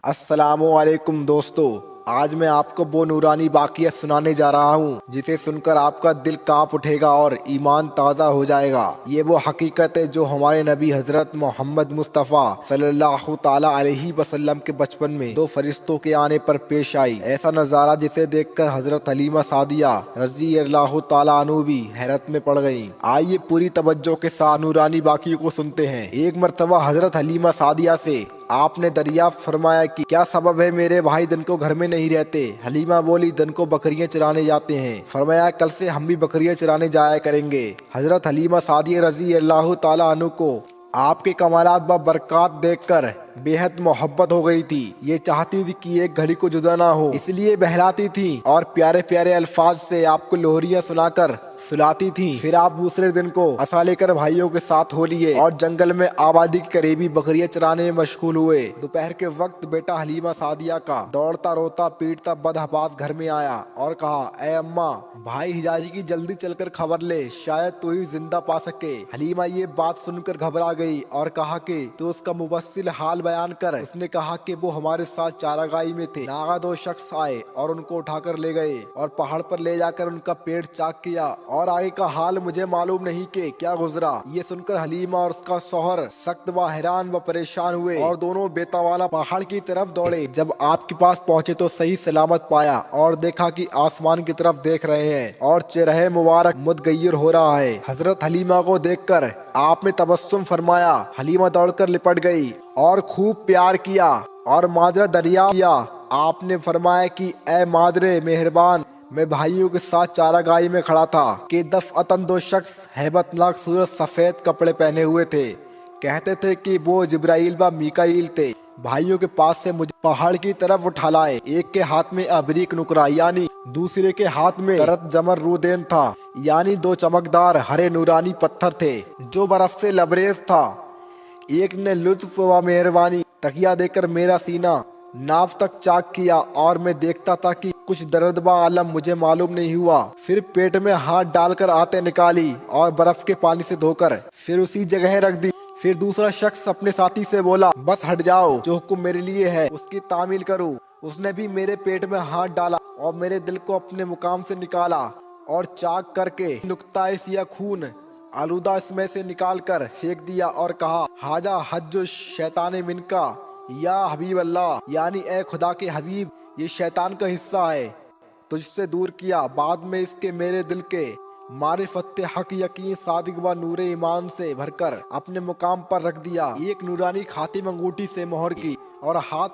अस्सलामु अलैकुम दोस्तों, आज मैं आपको वो नूरानी वाक़िया सुनाने जा रहा हूँ जिसे सुनकर आपका दिल कांप उठेगा और ईमान ताज़ा हो जाएगा। ये वो हकीकत है जो हमारे नबी हज़रत मोहम्मद मुस्तफ़ा सल्लल्लाहु ताला अलैहि वसल्लम के बचपन में दो फरिश्तों के आने पर पेश आई। ऐसा नज़ारा जिसे देखकर हज़रत हलीमा सादिया रज़ी अल्लाह ताला अन्हु भी हैरत में पड़ गईं। आइए पूरी तवज्जो के साथ नूरानी वाक़िए को सुनते हैं। एक मरतबा हज़रत हलीमा सादिया से आपने दरियाफ्त फरमाया कि क्या सबब है मेरे भाई दिन को घर में नहीं रहते। हलीमा बोली, दिन को बकरियां चराने जाते हैं। फरमाया, कल से हम भी बकरियां चराने जाया करेंगे। हजरत हलीमा सादिया रजी अल्लाह ताला अन्हु को आपके कमालात व बरक़ात देखकर बेहद मोहब्बत हो गई थी। ये चाहती थी कि एक घड़ी को जुदा ना हो, इसलिए बहलाती थी और प्यारे प्यारे अल्फाज से आपको लोहरियां सुनाकर सुलाती थी। फिर आप दूसरे दिन को असा लेकर भाइयों के साथ हो लिए और जंगल में आबादी के करीबी बकरियां चराने में मशगूल हुए। दोपहर के वक्त बेटा हलीमा सादिया का दौड़ता रोता पीटता बदहवास घर में आया और कहा, ए अम्मा, भाई हिजाजी की जल्दी चलकर खबर ले, शायद तू ही जिंदा पा सके। हलीमा ये बात सुनकर घबरा गई और कहा कि तो उसका मुबस्सिल हाल बयान कर। उसने कहा कि वो हमारे साथ चारागाही में थे। नागा दो शख्स आए और उनको उठाकर ले गए और पहाड़ पर ले जाकर उनका पेट चाक किया और आगे का हाल मुझे मालूम नहीं कि क्या गुजरा। ये सुनकर हलीमा और उसका शौहर सख्त व हैरान व परेशान हुए और दोनों बेतावाना पहाड़ की तरफ दौड़े। जब आपके पास पहुंचे तो सही सलामत पाया और देखा कि आसमान की तरफ देख रहे हैं और चेहरे मुबारक मुतगय्यर हो रहा है। हजरत हलीमा को देखकर आपने तबस्सुम फरमाया। हलीमा दौड़कर लिपट गई और खूब प्यार किया और माजरा दरिया किया। आपने फरमाया कि ए मादरे मेहरबान, मैं भाइयों के साथ चारागाही में खड़ा था कि दफअतन दो शख्स हैबतनाक सूरत सफेद कपड़े पहने हुए थे। कहते थे कि वो जिब्राइल व मीकाईल थे। भाइयों के पास से मुझे पहाड़ की तरफ उठा लाए। एक के हाथ में अबरीक नुकरा यानी दूसरे के हाथ में करत जमर रूदेन था, यानी दो चमकदार हरे नूरानी पत्थर थे जो बर्फ से लबरेज था। एक ने लुत्फ व मेहरबानी तकिया देकर मेरा सीना नाव तक चाक किया और मैं देखता था कि कुछ दर्द व आलम मुझे मालूम नहीं हुआ। फिर पेट में हाथ डालकर आते निकाली और बर्फ के पानी से धोकर फिर उसी जगह रख दी। फिर दूसरा शख्स अपने साथी से बोला, बस हट जाओ, जो हुक्म मेरे लिए है उसकी तामील करूँ। उसने भी मेरे पेट में हाथ डाला और मेरे दिल को अपने मुकाम से निकाला और चाक करके नुक्ता सिया खून आलूदा इसमें से निकाल कर फेंक दिया और कहा, हाजा हज शैतान मिनका या हबीब अल्लाह, यानी ए खुदा के हबीब, ये शैतान का हिस्सा है, तुझसे दूर किया। बाद में इसके मेरे दिल के मारिफत हक यकीन सादिक व नूर ईमान से भरकर अपने मुकाम पर रख दिया। एक नूरानी खातिम अंगूठी से मोहर की और हाथ